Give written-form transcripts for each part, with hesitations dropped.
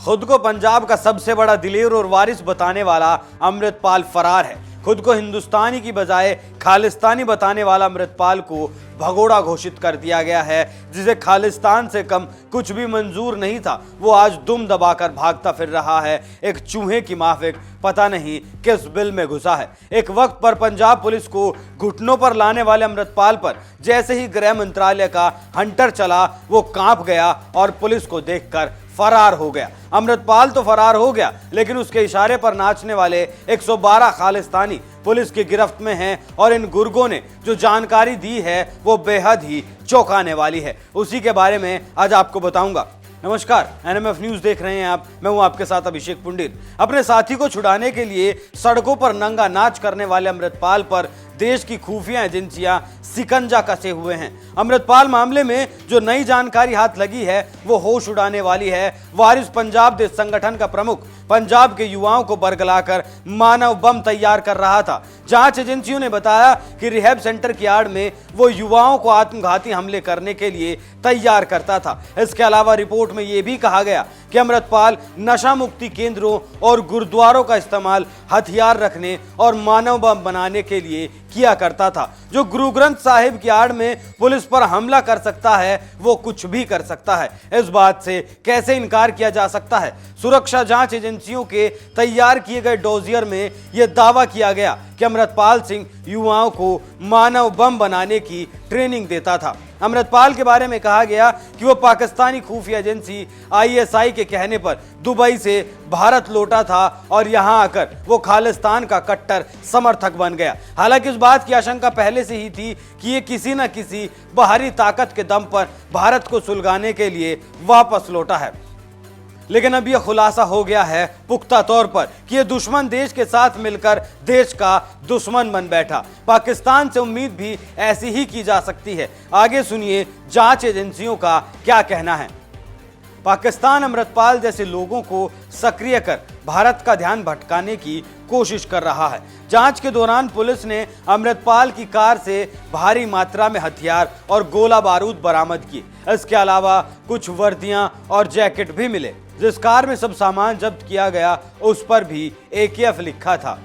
खुद को पंजाब का सबसे बड़ा दिलेर और वारिस बताने वाला अमृतपाल फरार है। खुद को हिंदुस्तानी की बजाय खालिस्तानी बताने वाला अमृतपाल को भगोड़ा घोषित कर दिया गया है। जिसे खालिस्तान से कम कुछ भी मंजूर नहीं था, वो आज दुम दबाकर भागता फिर रहा है। एक चूहे की माफिक पता नहीं किस बिल में घुसा है। एक वक्त पर पंजाब पुलिस को घुटनों पर लाने वाले अमृतपाल पर जैसे ही गृह मंत्रालय का हंटर चला, वो कांप गया और पुलिस को देखकर फरार हो गया। अमृतपाल तो फरार हो गया, लेकिन उसके इशारे पर नाचने वाले 112 खालिस्तानी पुलिस की गिरफ्त में हैं और इन गुर्गों ने जो जानकारी दी है वो बेहद ही चौंकाने वाली है। उसी के बारे में आज आपको बताऊंगा। नमस्कार, एनएमएफ न्यूज देख रहे हैं आप। मैं हूं आपके साथ अभिषेक पुंडिल। अपने साथी को छुड़ाने के लिए सड़कों पर नंगा नाच करने वाले अमृतपाल पर देश की खुफिया एजेंसियां सिकंजा कसे हुए हैं। अमृतपाल मामले में जो नई जानकारी हाथ लगी है वो होश उड़ाने वाली है। वारिस पंजाब देश संगठन का प्रमुख पंजाब के युवाओं को बरगलाकर मानव बम तैयार कर रहा था। जांच एजेंसियों ने बताया कि रिहैब सेंटर की आड़ में वो युवाओं को आत्मघाती हमले करने के लिए तैयार करता था। इसके अलावा रिपोर्ट में यह भी कहा गया कि अमृतपाल नशा मुक्ति केंद्रों और गुरुद्वारों का इस्तेमाल हथियार रखने और मानव बम बनाने के लिए किया करता था। जो गुरु ग्रंथ साहिब की आड़ में पुलिस पर हमला कर सकता है, वो कुछ भी कर सकता है। इस बात से कैसे इनकार किया जा सकता है? सुरक्षा जांच एजेंसियों के तैयार किए गए डोजियर में यह दावा किया गया कि अमृतपाल सिंह युवाओं को मानव बम बनाने की ट्रेनिंग देता था। अमृतपाल के बारे में कहा गया कि वो पाकिस्तानी खुफिया एजेंसी आईएसआई के कहने पर दुबई से भारत लौटा था और यहां आकर वो खालिस्तान का कट्टर समर्थक बन गया। हालांकि इस बात की आशंका पहले से ही थी कि ये किसी न किसी बाहरी ताकत के दम पर भारत को सुलगाने के लिए वापस लौटा है। लेकिन अब यह खुलासा हो गया है पुख्ता तौर पर कि यह दुश्मन देश के साथ मिलकर देश का दुश्मन बन बैठा। पाकिस्तान से उम्मीद भी ऐसी ही की जा सकती है। आगे सुनिए जांच एजेंसियों का क्या कहना है। पाकिस्तान अमृतपाल जैसे लोगों को सक्रिय कर भारत का ध्यान भटकाने की कोशिश कर रहा है। जांच के दौरान पुलिस ने अमृतपाल की कार से भारी मात्रा में हथियार और गोला बारूद बरामद किए। इसके अलावा कुछ वर्दियां और जैकेट भी मिले। जिस कार में सब सामान जब्त किया गया उस पर भी AKF लिखा था।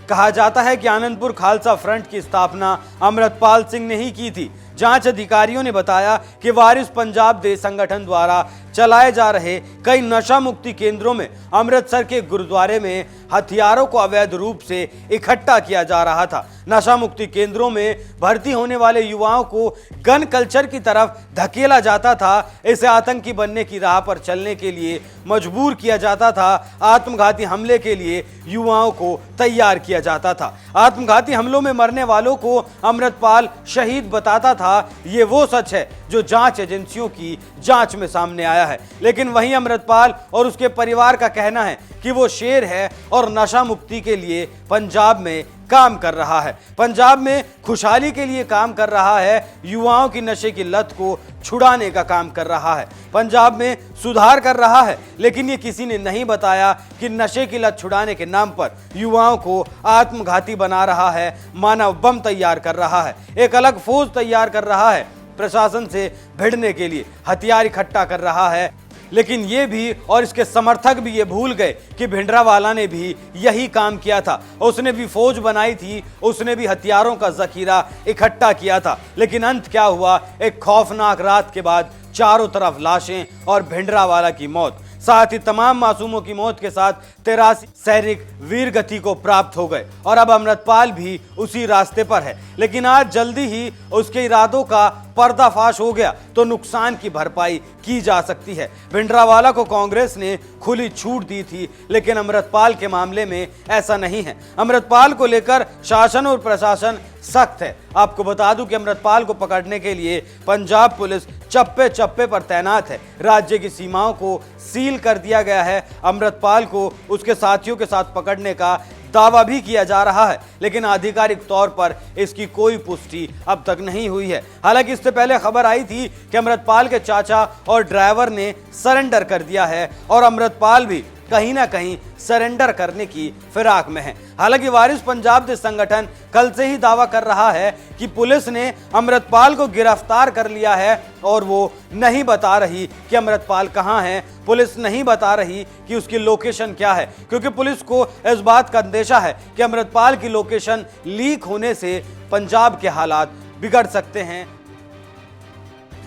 कहा जाता है कि आनंदपुर खालसा फ्रंट की स्थापना अमृतपाल सिंह ने ही की थी। जांच अधिकारियों ने बताया कि वारिस पंजाब देश संगठन द्वारा चलाए जा रहे कई नशा मुक्ति केंद्रों में अमृतसर के गुरुद्वारे में हथियारों को अवैध रूप से इकट्ठा किया जा रहा था। नशा मुक्ति केंद्रों में भर्ती होने वाले युवाओं को गन कल्चर की तरफ धकेला जाता था। इसे आतंकी बनने की राह पर चलने के लिए मजबूर किया जाता था। आत्मघाती हमले के लिए युवाओं को तैयार किया जाता था। आत्मघाती हमलों में मरने वालों को अमृतपाल शहीद बताता था। ये वो सच है जो जांच एजेंसियों की जांच में सामने आया है। लेकिन वहीं अमृतपाल और उसके परिवार का कहना है कि वो शेर है और नशा मुक्ति के लिए पंजाब में काम कर रहा है। पंजाब में खुशहाली के लिए काम कर रहा है। युवाओं की नशे की लत को छुड़ाने का काम कर रहा है। पंजाब में सुधार कर रहा है। लेकिन ये किसी ने नहीं बताया कि नशे की लत छुड़ाने के नाम पर युवाओं को आत्मघाती बना रहा है, मानव बम तैयार कर रहा है, एक अलग फौज तैयार कर रहा है, प्रशासन से भिड़ने के लिए हथियार इकट्ठा कर रहा है। लेकिन ये भी और इसके समर्थक भी ये भूल गए कि भिंडरावाला ने भी यही काम किया था। उसने भी फौज बनाई थी, उसने भी हथियारों का जखीरा इकट्ठा किया था। लेकिन अंत क्या हुआ? एक खौफनाक रात के बाद चारों तरफ लाशें और भिंडरावाला की मौत, साथ ही तमाम मासूमों की मौत के साथ 83 सैनिक वीर गति को प्राप्त हो गए और अब अमृतपाल भी उसी रास्ते पर है। लेकिन आज जल्दी ही उसके इरादों का पर्दाफाश हो गया तो नुकसान की भरपाई की जा सकती है। भिंडरावाला को कांग्रेस ने खुली छूट दी थी, लेकिन अमृतपाल के मामले में ऐसा नहीं है। अमृतपाल को लेकर शासन और प्रशासन सख्त है। आपको बता दूं कि अमृतपाल को पकड़ने के लिए पंजाब पुलिस चप्पे चप्पे पर तैनात है। राज्य की सीमाओं को सील कर दिया गया है। अमृतपाल को उसके साथियों के साथ पकड़ने का दावा भी किया जा रहा है, लेकिन आधिकारिक तौर पर इसकी कोई पुष्टि अब तक नहीं हुई है। हालांकि इससे पहले खबर आई थी कि अमृतपाल के चाचा और ड्राइवर ने सरेंडर कर दिया है और अमृतपाल भी कहीं ना कहीं सरेंडर करने की फिराक में हैं। हालांकि वारिस पंजाब दे संगठन कल से ही दावा कर रहा है कि पुलिस ने अमृतपाल को गिरफ्तार कर लिया है और वो नहीं बता रही कि अमृतपाल कहां है। पुलिस नहीं बता रही कि उसकी लोकेशन क्या है, क्योंकि पुलिस को इस बात का अंदेशा है कि अमृतपाल की लोकेशन लीक होने से पंजाब के हालात बिगड़ सकते हैं।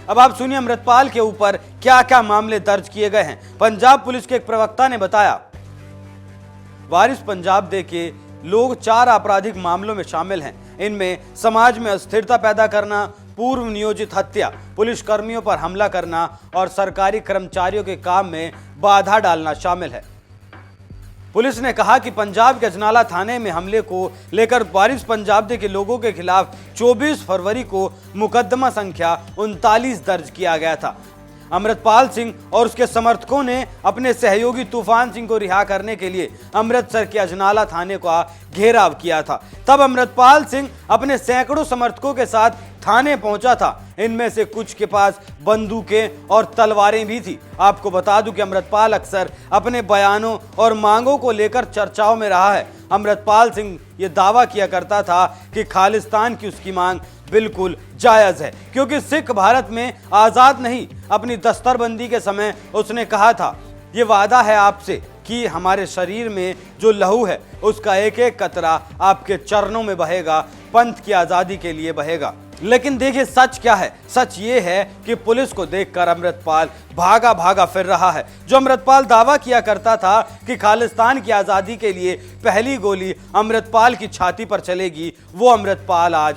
अब आप सुनिए अमृतपाल के ऊपर क्या क्या मामले दर्ज किए गए हैं। पंजाब पुलिस के एक प्रवक्ता ने बताया, वारिस पंजाब दे के लोग 4 आपराधिक मामलों में शामिल हैं। इनमें समाज में अस्थिरता पैदा करना, पूर्व नियोजित हत्या, पुलिस कर्मियों पर हमला करना और सरकारी कर्मचारियों के काम में बाधा डालना शामिल है। पुलिस ने कहा कि पंजाब के अजनाला थाने में हमले को लेकर वारिस पंजाब के लोगों के खिलाफ 24 फरवरी को मुकदमा संख्या 39 दर्ज किया गया था। अमृतपाल सिंह और उसके समर्थकों ने अपने सहयोगी तूफान सिंह को रिहा करने के लिए अमृतसर के अजनाला थाने का घेराव किया था। तब अमृतपाल सिंह अपने सैकड़ों समर्थकों के साथ थाने पहुंचा था। इनमें से कुछ के पास बंदूकें और तलवारें भी थी। आपको बता दूं कि अमृतपाल अक्सर अपने बयानों और मांगों को लेकर चर्चाओं में रहा है। अमृतपाल सिंह ये दावा किया करता था कि खालिस्तान की उसकी मांग बिल्कुल जायज है, क्योंकि सिख भारत में आजाद नहीं। अपनी दस्तरबंदी के समय उसने कहा था, ये वादा है आपसे कि हमारे शरीर में जो लहू है उसका एक एक कतरा आपके चरणों में बहेगा, पंथ की आजादी के लिए बहेगा। लेकिन देखिए सच क्या है। सच ये है कि पुलिस को देखकर अमृतपाल भागा भागा फिर रहा है। जो अमृतपाल दावा किया करता था कि खालिस्तान की आजादी के लिए पहली गोली अमृतपाल की छाती पर चलेगी, वो अमृतपाल आज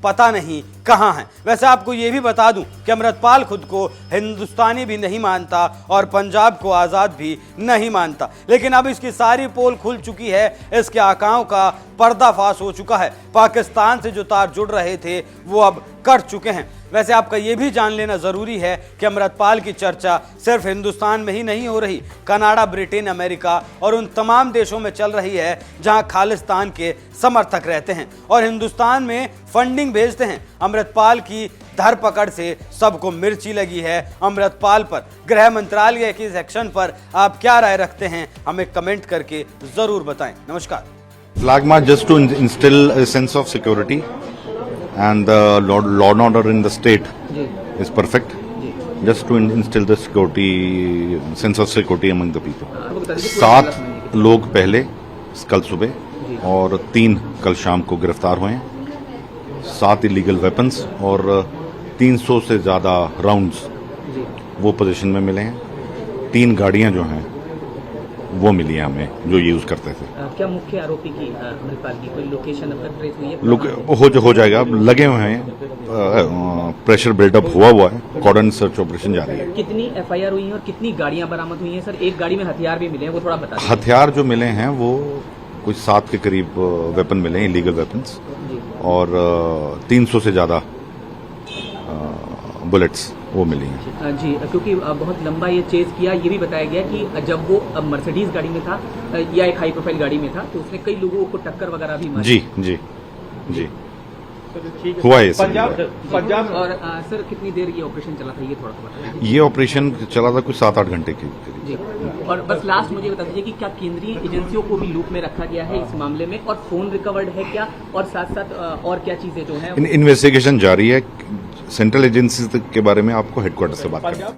पता नहीं कहां है। वैसे आपको यह भी बता दूं कि अमृतपाल खुद को हिंदुस्तानी भी नहीं मानता और पंजाब को आजाद भी नहीं मानता। लेकिन अब इसकी सारी पोल खुल चुकी है, इसके आकाओं का पर्दाफाश हो चुका है। पाकिस्तान से जो तार जुड़ रहे थे वो अब कट चुके हैं। वैसे आपका यह भी जान लेना जरूरी है कि अमृतपाल की चर्चा सिर्फ हिंदुस्तान में ही नहीं हो रही, कनाडा, ब्रिटेन, अमेरिका और उन तमाम देशों में चल रही है जहां खालिस्तान के समर्थक रहते हैं और हिंदुस्तान में फंडिंग भेजते हैं। अमृतपाल की धरपकड़ से सबको मिर्ची लगी है अमृतपाल पर। गृह मंत्रालय के इस एक्शन पर आप क्या राय रखते हैं, हमें कमेंट करके जरूर बताएं। नमस्कार। Flag march just to instill a sense of security and law and order in the state is perfect. Just to instill the security, sense of security among the people. 7 लोग पहले कल सुबह और 3 कल शाम को गिरफ्तार हुए हैं। 7 इलीगल वेपन्स और 300 से ज्यादा राउंड्स वो पोजीशन में मिले हैं। 3 गाड़ियां जो हैं वो मिली है हमें जो यूज करते थे। क्या मुख्य आरोपी की अमृतपाल की कोई लोकेशन अब तक ट्रेस हुई है? हो जाएगा, लगे हुए हैं, प्रेशर बिल्डअप हुआ है, कॉर्डन सर्च ऑपरेशन जारी है। कितनी एफआईआर हुई है और कितनी गाड़ियां बरामद हुई हैं सर? एक गाड़ी में हथियार भी मिले हैं, वो थोड़ा बता दीजिए। हथियार जो मिले हैं वो कुछ 7 के करीब वेपन मिले हैं, इलीगल वेपन्स, और 300 से ज्यादा बुलेट्स वो मिली हैं। जी, क्योंकि बहुत लंबा ये चेज किया, ये भी बताया गया कि जब वो मर्सिडीज गाड़ी में था या एक हाई प्रोफाइल गाड़ी में था तो उसने कई लोगों को टक्कर वगैरह भी मारी। जी हुआ है पंजाब। और सर कितनी देर ये ऑपरेशन चला था, ये थोड़ा सा बताइए। ये ऑपरेशन चला था कुछ 7-8 घंटे के करीब। जी, और बस लास्ट मुझे बता दीजिए कि क्या केंद्रीय एजेंसियों को भी लूप में रखा गया है इस मामले में, और फोन रिकवर्ड है क्या, और साथ साथ और क्या चीजें जो है इन्वेस्टिगेशन जारी है। सेंट्रल एजेंसी के बारे में आपको हेडक्वार्टर से बात करना है।